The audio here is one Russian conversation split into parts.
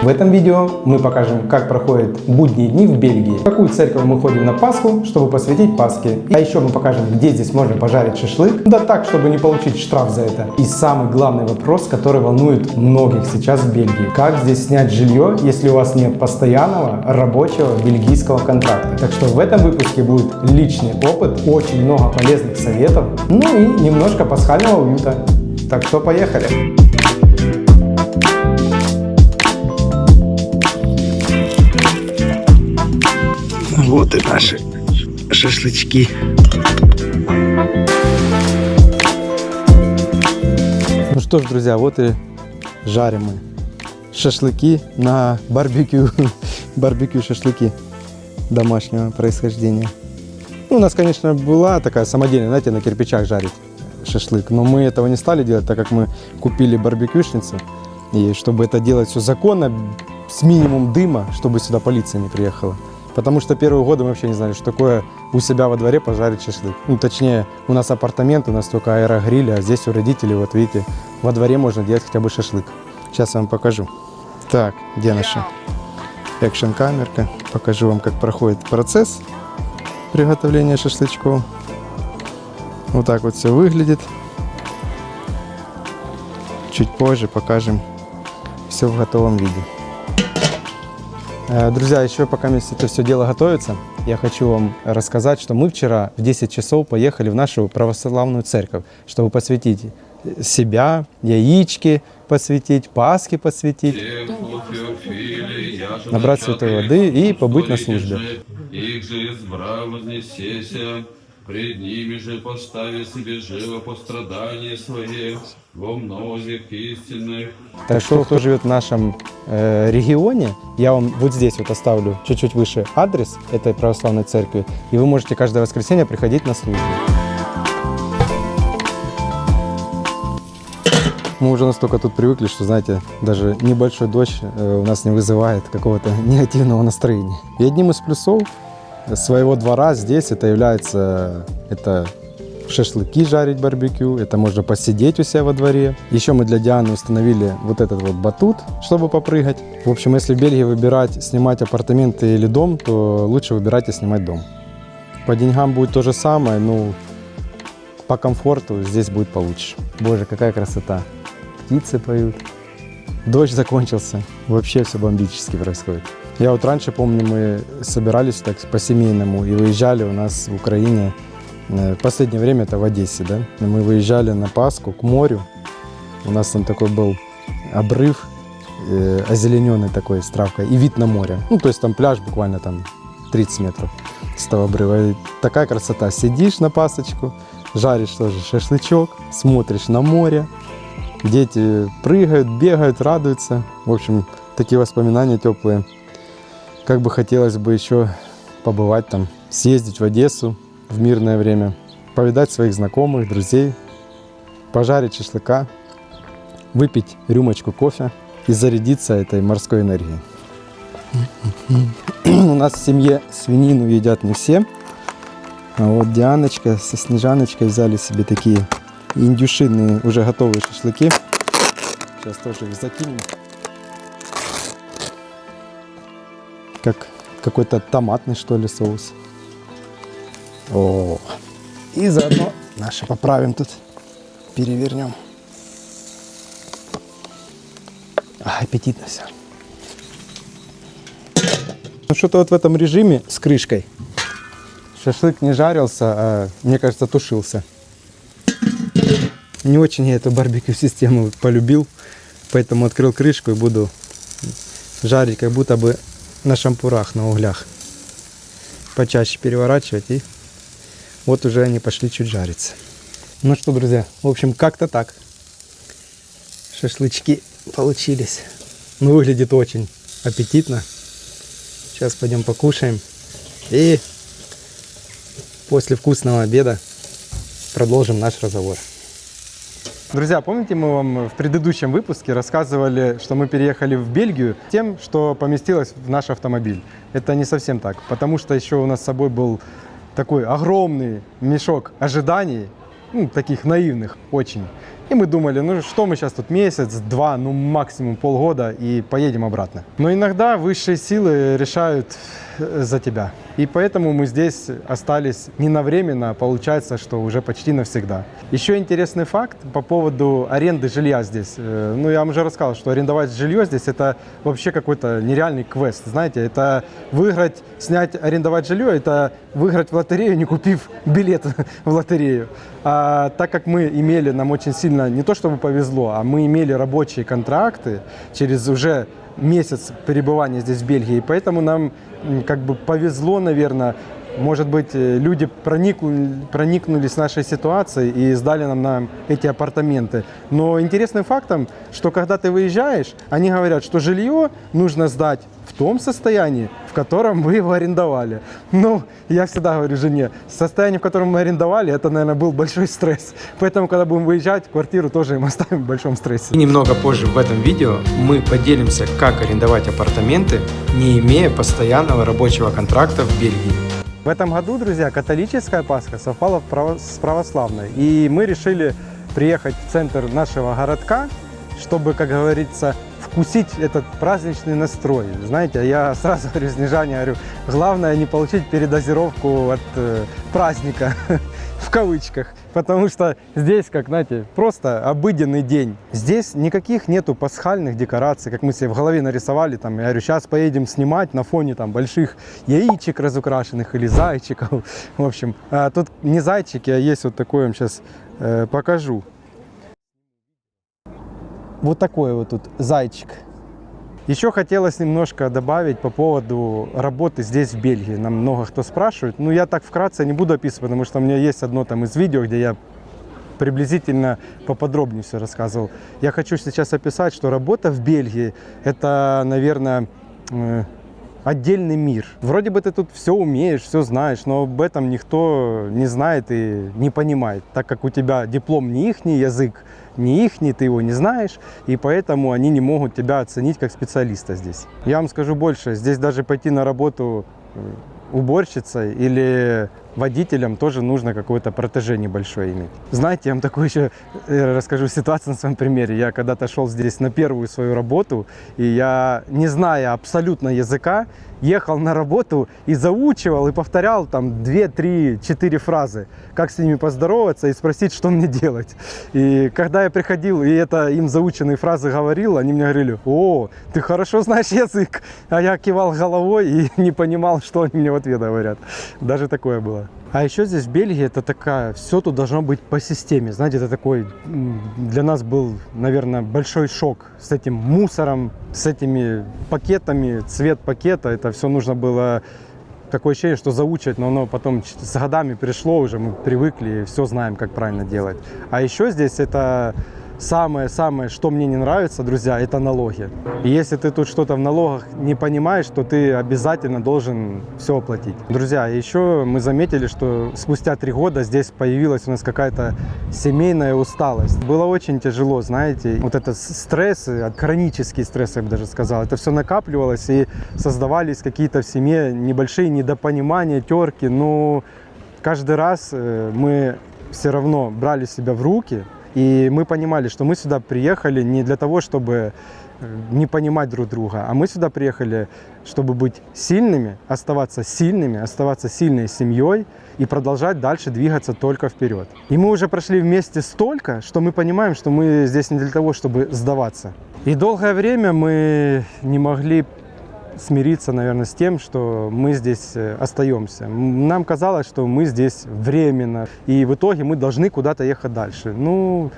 В этом видео мы покажем, как проходят будние дни в Бельгии, в какую церковь мы ходим на Пасху, чтобы посвятить Пасхе. А еще мы покажем, где здесь можно пожарить шашлык, да так, чтобы не получить штраф за это. И самый главный вопрос, который волнует многих сейчас в Бельгии. Как здесь снять жилье, если у вас нет постоянного рабочего бельгийского контракта? Так что в этом выпуске будет личный опыт, очень много полезных советов, ну и немножко пасхального уюта. Так что поехали! Вот и наши шашлычки. Ну что ж, друзья, вот и жарим мы шашлыки на барбекю. Барбекю-шашлыки домашнего происхождения. Ну, у нас, конечно, была такая самодельная, знаете, на кирпичах жарить шашлык. Но мы этого не стали делать, так как мы купили барбекюшницу. И чтобы это делать все законно, с минимумом дыма, чтобы сюда полиция не приехала. Потому что первые годы мы вообще не знали, что такое у себя во дворе пожарить шашлык. Ну, точнее, у нас апартамент, у нас только аэрогриль, а здесь у родителей, вот видите, во дворе можно делать хотя бы шашлык. Сейчас я вам покажу. Так, где наша экшн-камерка? Покажу вам, как проходит процесс приготовления шашлычков. Вот так вот все выглядит. Чуть позже покажем все в готовом виде. Друзья, еще пока это все дело готовится, я хочу вам рассказать, что мы вчера в 10 часов поехали в нашу православную церковь, чтобы посвятить себя, яички посвятить, Пасхи посвятить, набрать святой воды и побыть на службе. Их же избрал вознесеся, пред ними же постави себе живо пострадания свои во многих истинных. Так что, кто живет в нашем регионе, я вам вот здесь вот оставлю чуть-чуть выше адрес этой православной церкви, и вы можете каждое воскресенье приходить на службу. Мы уже настолько тут привыкли, что, знаете, даже небольшой дождь у нас не вызывает какого-то негативного настроения. И одним из плюсов своего двора здесь это является шашлыки жарить, барбекю, это можно посидеть у себя во дворе. Еще мы для Дианы установили вот этот вот батут, чтобы попрыгать. В общем, если в Бельгии выбирать, снимать апартаменты или дом, то лучше выбирать и снимать дом. По деньгам будет то же самое, но по комфорту здесь будет получше. Боже, какая красота! Птицы поют. Дождь закончился. Вообще все бомбически происходит. Я вот раньше помню, мы собирались так по-семейному и выезжали у нас в Украине. В последнее время это в Одессе, да? Мы выезжали на Пасху к морю. У нас там такой был обрыв, озелененный такой с травкой, и вид на море. Ну, то есть там пляж буквально там 30 метров с того обрыва. И такая красота. Сидишь на пасочку, жаришь тоже шашлычок, смотришь на море. Дети прыгают, бегают, радуются. В общем, такие воспоминания теплые. Как бы хотелось бы еще побывать там, съездить в Одессу в мирное время, повидать своих знакомых, друзей, пожарить шашлыка, выпить рюмочку кофе и зарядиться этой морской энергией. У нас в семье свинину едят не все. А вот Дианочка со Снежаночкой взяли себе такие индюшиные уже готовые шашлыки. Сейчас тоже их закинем. Как какой-то томатный, что ли, соус. О, и заодно наши поправим тут, перевернем. Аппетитно все. Ну что-то вот в этом режиме с крышкой шашлык не жарился, а, мне кажется, тушился. Не очень я эту барбекю-систему полюбил, поэтому открыл крышку и буду жарить, как будто бы на шампурах, на углях. Почаще переворачивать, и вот уже они пошли чуть жариться. Ну что, друзья, в общем, как-то так. Шашлычки получились. Ну, выглядит очень аппетитно. Сейчас пойдем покушаем. И после вкусного обеда продолжим наш разговор. Друзья, помните, мы вам в предыдущем выпуске рассказывали, что мы переехали в Бельгию тем, что поместилось в наш автомобиль. Это не совсем так, потому что еще у нас с собой был такой огромный мешок ожиданий, таких наивных очень. И мы думали, ну что мы сейчас тут месяц, два, ну максимум полгода и поедем обратно. Но иногда высшие силы решают за тебя. И поэтому мы здесь остались не на временно, а получается, что уже почти навсегда. Еще интересный факт по поводу аренды жилья здесь. Ну, я вам уже рассказал, что арендовать жилье здесь – это вообще какой-то нереальный квест. Знаете, это выиграть, снять, арендовать жилье – это выиграть в лотерею, не купив билет в лотерею. А так как мы имели, нам очень сильно, не то чтобы повезло, а мы имели рабочие контракты через уже месяц пребывания здесь в Бельгии, поэтому нам как бы повезло, наверное, может быть, люди проникнулись нашей ситуацией и сдали нам эти апартаменты. Но интересным фактом, что когда ты выезжаешь, они говорят, что жилье нужно сдать в том состоянии, в котором вы его арендовали. Ну, я всегда говорю жене, состояние, в котором мы арендовали, это, наверное, был большой стресс. Поэтому, когда будем выезжать, квартиру тоже им оставим в большом стрессе. И немного позже в этом видео мы поделимся, как арендовать апартаменты, не имея постоянного рабочего контракта в Бельгии. В этом году, друзья, католическая Пасха совпала с православной. И мы решили приехать в центр нашего городка, чтобы, как говорится, вкусить этот праздничный настрой. Знаете, я сразу говорю Снежане, говорю, главное не получить передозировку от праздника, в кавычках. Потому что здесь, как, знаете, просто обыденный день. Здесь никаких нету пасхальных декораций, как мы себе в голове нарисовали. Там, я говорю, сейчас поедем снимать на фоне там больших яичек разукрашенных или зайчиков. В общем, тут не зайчики, а есть вот такой, я вам сейчас покажу. Вот такой вот тут зайчик. Еще хотелось немножко добавить по поводу работы здесь, в Бельгии. Нам много кто спрашивает. Ну, я так вкратце не буду описывать, потому что у меня есть одно там из видео, где я приблизительно поподробнее все рассказывал. Я хочу сейчас описать, что работа в Бельгии – это, наверное, отдельный мир. Вроде бы ты тут все умеешь, все знаешь, но об этом никто не знает и не понимает, так как у тебя диплом не ихний, язык не ихний, ты его не знаешь, и поэтому они не могут тебя оценить как специалиста здесь. Я вам скажу больше, здесь даже пойти на работу уборщицей или водителям тоже нужно какое-то протеже небольшое иметь. Знаете, я вам такую еще расскажу ситуацию на своем примере. Я когда-то шел здесь на первую свою работу, и я, не зная абсолютно языка, ехал на работу и заучивал, и повторял там 2, 3, 4 фразы, как с ними поздороваться и спросить, что мне делать. И когда я приходил и это им заученные фразы говорил, они мне говорили: о, ты хорошо знаешь язык. А я кивал головой и не понимал, что они мне в ответ говорят. Даже такое было. А еще здесь в Бельгии это такая, все тут должно быть по системе. Знаете, это такой, для нас был, наверное, большой шок с этим мусором, с этими пакетами, цвет пакета. Это все нужно было, такое ощущение, что заучивать, но оно потом с годами пришло уже, мы привыкли и все знаем, как правильно делать. А еще здесь это самое-самое, что мне не нравится, друзья, это налоги. И если ты тут что-то в налогах не понимаешь, то ты обязательно должен все оплатить. Друзья, еще мы заметили, что спустя 3 года здесь появилась у нас какая-то семейная усталость. Было очень тяжело, знаете, вот этот стресс, хронический стресс, я бы даже сказал, это все накапливалось и создавались какие-то в семье небольшие недопонимания, терки. Но каждый раз мы все равно брали себя в руки. И мы понимали, что мы сюда приехали не для того, чтобы не понимать друг друга, а мы сюда приехали, чтобы быть сильными, оставаться сильной семьей и продолжать дальше двигаться только вперед. И мы уже прошли вместе столько, что мы понимаем, что мы здесь не для того, чтобы сдаваться. И долгое время мы не могли смириться, наверное, с тем, что мы здесь остаемся. Нам казалось, что мы здесь временно, и в итоге мы должны куда-то ехать дальше. Ну,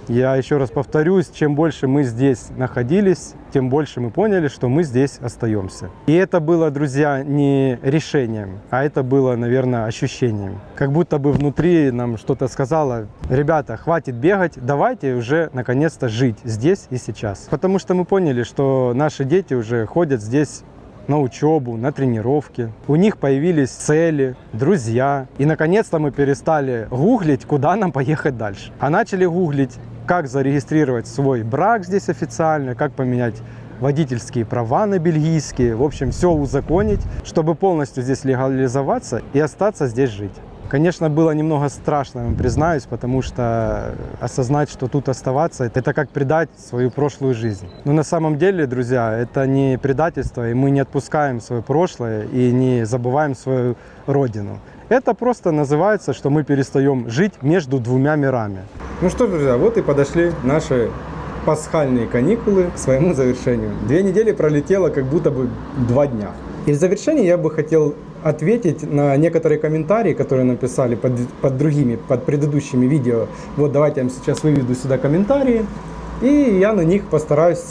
я еще раз повторюсь, чем больше мы здесь находились, тем больше мы поняли, что мы здесь остаемся. И это было, друзья, не решением, а это было, наверное, ощущением. Как будто бы внутри нам что-то сказало: ребята, хватит бегать, давайте уже наконец-то жить здесь и сейчас. Потому что мы поняли, что наши дети уже ходят здесь на учебу, на тренировки. У них появились цели, друзья. И наконец-то мы перестали гуглить, куда нам поехать дальше. А начали гуглить, как зарегистрировать свой брак здесь официально, как поменять водительские права на бельгийские. В общем, все узаконить, чтобы полностью здесь легализоваться и остаться здесь жить. Конечно, было немного страшно, вам признаюсь, потому что осознать, что тут оставаться, это как предать свою прошлую жизнь. Но на самом деле, друзья, это не предательство, и мы не отпускаем свое прошлое и не забываем свою родину. Это просто называется, что мы перестаем жить между двумя мирами. Ну что ж, друзья, вот и подошли наши пасхальные каникулы к своему завершению. 2 недели пролетело как будто бы 2 дня. И в завершении я бы хотел ответить на некоторые комментарии, которые написали под предыдущими видео. Вот давайте я вам сейчас выведу сюда комментарии, и я на них постараюсь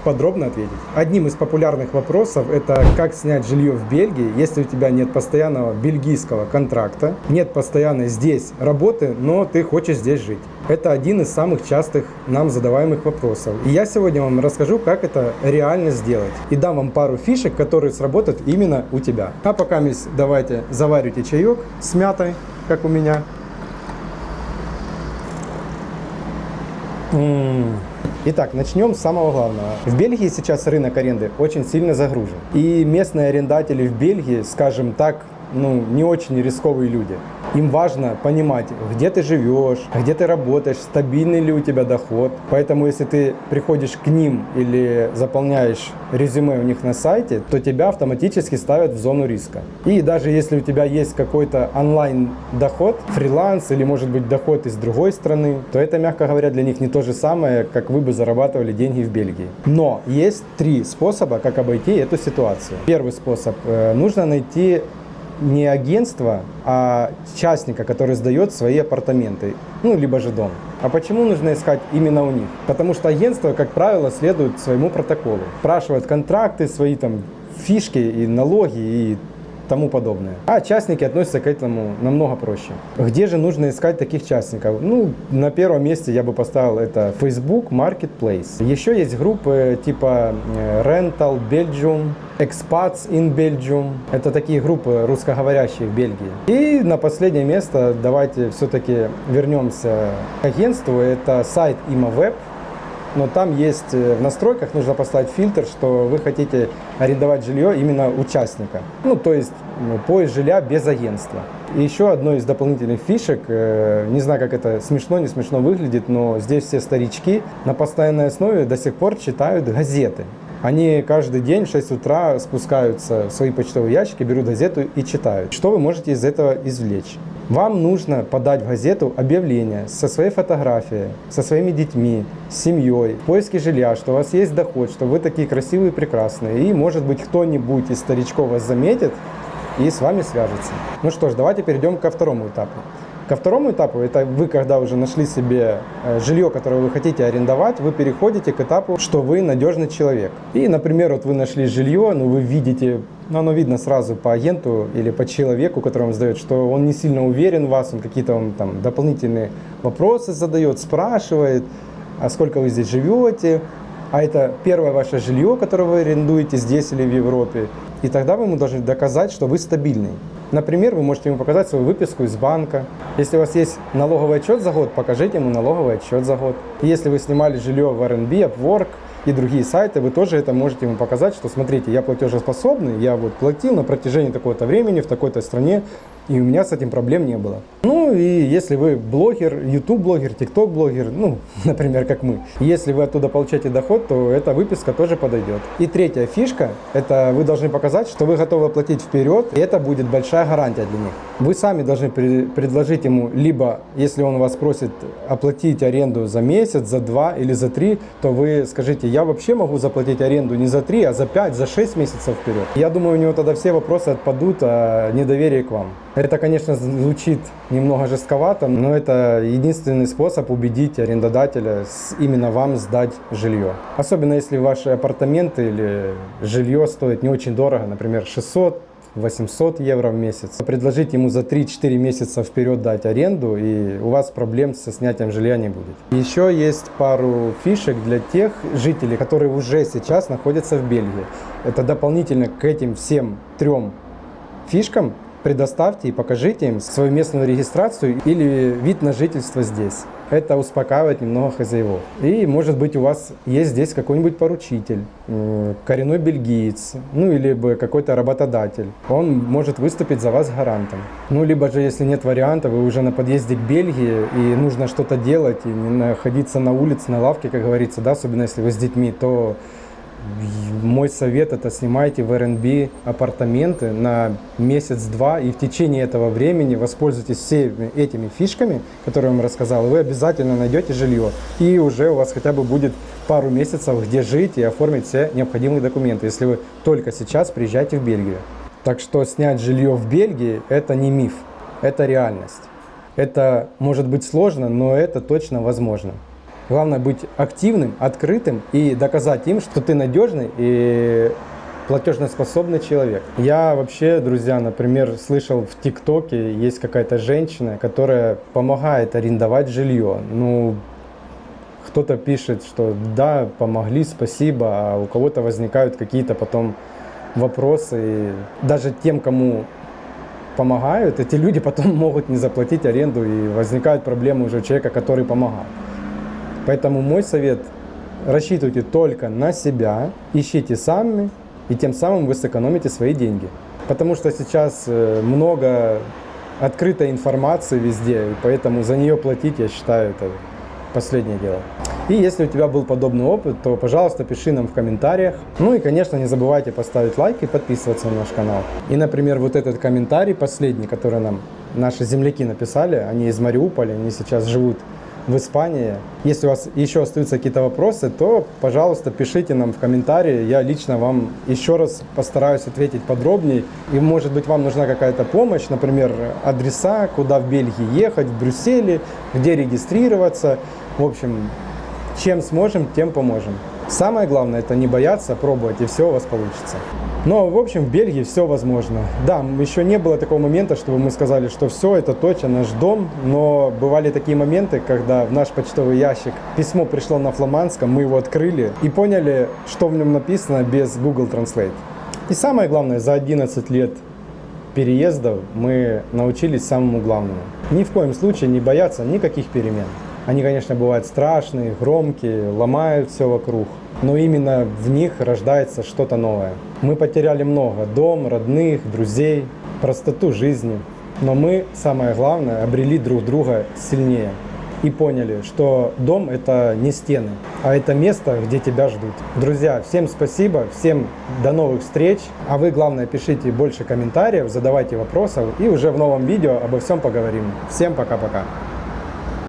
подробно ответить. Одним из популярных вопросов это как снять жилье в Бельгии, если у тебя нет постоянного бельгийского контракта, нет постоянной здесь работы, но ты хочешь здесь жить. Это один из самых частых нам задаваемых вопросов. И я сегодня вам расскажу, как это реально сделать. И дам вам пару фишек, которые сработают именно у тебя. А пока давайте заварите чаек с мятой, как у меня. Итак, начнем с самого главного. В Бельгии сейчас рынок аренды очень сильно загружен. И местные арендатели в Бельгии, скажем так, не очень рисковые люди. Им важно понимать, где ты живешь, где ты работаешь, стабильный ли у тебя доход. Поэтому, если ты приходишь к ним или заполняешь резюме у них на сайте, то тебя автоматически ставят в зону риска. И даже если у тебя есть какой-то онлайн-доход, фриланс или, может быть, доход из другой страны, то это, мягко говоря, для них не то же самое, как вы бы зарабатывали деньги в Бельгии. Но есть 3 способа, как обойти эту ситуацию. Первый способ. Нужно найти не агентство, а частника, который сдает свои апартаменты, либо же дом. А почему нужно искать именно у них? Потому что агентство, как правило, следует своему протоколу. Спрашивают контракты, свои там фишки и налоги и тому подобное. А частники относятся к этому намного проще. Где же нужно искать таких частников? На первом месте я бы поставил это Facebook Marketplace. Еще есть группы типа Rental Belgium, Expats in Belgium. Это такие группы русскоговорящие в Бельгии. И на последнее место давайте все-таки вернемся к агентству. Это сайт IMAWeb. Но там есть в настройках, нужно поставить фильтр, что вы хотите арендовать жилье именно участника. То есть поиск жилья без агентства. И еще одной из дополнительных фишек, не знаю, как это смешно, не смешно выглядит, но здесь все старички на постоянной основе до сих пор читают газеты. Они каждый день в 6 утра спускаются в свои почтовые ящики, берут газету и читают. Что вы можете из этого извлечь? Вам нужно подать в газету объявление со своей фотографией, со своими детьми, с семьей, в поиске жилья, что у вас есть доход, что вы такие красивые и прекрасные. И, может быть, кто-нибудь из старичков вас заметит и с вами свяжется. Ну что ж, давайте перейдем ко второму этапу. Ко второму этапу, это вы, когда уже нашли себе жилье, которое вы хотите арендовать, вы переходите к этапу, что вы надежный человек. И, например, вот вы нашли жилье, вы видите, оно видно сразу по агенту или по человеку, который вам сдает, что он не сильно уверен в вас, он какие-то там дополнительные вопросы задает, спрашивает, а сколько вы здесь живете, а это первое ваше жилье, которое вы арендуете здесь или в Европе. И тогда вы ему должны доказать, что вы стабильный. Например, вы можете ему показать свою выписку из банка. Если у вас есть налоговый отчет за год, покажите ему налоговый отчет за год. И если вы снимали жилье в Airbnb, Upwork и другие сайты, вы тоже это можете ему показать, что смотрите, я платежеспособный, я платил на протяжении такого-то времени в такой-то стране, и у меня с этим проблем не было. И если вы блогер, YouTube-блогер, TikTok-блогер, например, как мы, если вы оттуда получаете доход, то эта выписка тоже подойдет. И третья фишка, это вы должны показать, что вы готовы платить вперед, и это будет большая гарантия для них. Вы сами должны предложить ему, либо, если он вас просит оплатить аренду за месяц, за 2 или за 3, то вы скажите, я вообще могу заплатить аренду не за 3, а за 5, за 6 месяцев вперед. Я думаю, у него тогда все вопросы отпадут о недоверии к вам. Это, конечно, звучит немного жестковато, но это единственный способ убедить арендодателя именно вам сдать жилье. Особенно если ваши апартаменты или жилье стоит не очень дорого, например, 600-800 евро в месяц. Предложить ему за 3-4 месяца вперед дать аренду, и у вас проблем со снятием жилья не будет. Еще есть пару фишек для тех жителей, которые уже сейчас находятся в Бельгии. Это дополнительно к этим всем 3 фишкам. Предоставьте и покажите им свою местную регистрацию или вид на жительство здесь. Это успокаивает немного хозяевов. И, может быть, у вас есть здесь какой-нибудь поручитель, коренной бельгиец, ну, или какой-то работодатель. Он может выступить за вас гарантом. Ну, либо же, если нет варианта, вы уже на подъезде к Бельгии, и нужно что-то делать, и не находиться на улице, на лавке, как говорится, да, особенно если вы с детьми, то мой совет – это снимайте в Airbnb апартаменты на месяц-два, и в течение этого времени воспользуйтесь всеми этими фишками, которые я вам рассказал, и вы обязательно найдете жилье. И уже у вас хотя бы будет пару месяцев, где жить и оформить все необходимые документы, если вы только сейчас приезжаете в Бельгию. Так что снять жилье в Бельгии – это не миф, это реальность. Это может быть сложно, но это точно возможно. Главное быть активным, открытым и доказать им, что ты надежный и платежеспособный человек. Я вообще, друзья, например, слышал в ТикТоке, есть какая-то женщина, которая помогает арендовать жилье. Ну, кто-то пишет, что да, помогли, спасибо, а у кого-то возникают какие-то потом вопросы. И даже тем, кому помогают, эти люди потом могут не заплатить аренду, и возникают проблемы уже у человека, который помогает. Поэтому мой совет – рассчитывайте только на себя, ищите сами, и тем самым вы сэкономите свои деньги. Потому что сейчас много открытой информации везде, и поэтому за нее платить, я считаю, это последнее дело. И если у тебя был подобный опыт, то, пожалуйста, пиши нам в комментариях. Ну и, конечно, не забывайте поставить лайк и подписываться на наш канал. И, например, вот этот комментарий последний, который нам наши земляки написали, они из Мариуполя, они сейчас живут в Испании. Если у вас еще остаются какие-то вопросы, то, пожалуйста, пишите нам в комментарии. Я лично вам еще раз постараюсь ответить подробнее. И, может быть, вам нужна какая-то помощь, например, адреса, куда в Бельгии ехать, в Брюсселе, где регистрироваться. В общем, чем сможем, тем поможем. Самое главное – это не бояться, пробовать, и все у вас получится. Но, в общем, в Бельгии все возможно. Да, еще не было такого момента, чтобы мы сказали, что все, это точно наш дом. Но бывали такие моменты, когда в наш почтовый ящик письмо пришло на фламандском, мы его открыли и поняли, что в нем написано без Google Translate. И самое главное, за 11 лет переездов мы научились самому главному. Ни в коем случае не бояться никаких перемен. Они, конечно, бывают страшные, громкие, ломают все вокруг, но именно в них рождается что-то новое. Мы потеряли много: дом, родных, друзей, простоту жизни. Но мы, самое главное, обрели друг друга сильнее и поняли, что дом – это не стены, а это место, где тебя ждут. Друзья, всем спасибо, всем до новых встреч. А вы, главное, пишите больше комментариев, задавайте вопросы, и уже в новом видео обо всем поговорим. Всем пока-пока.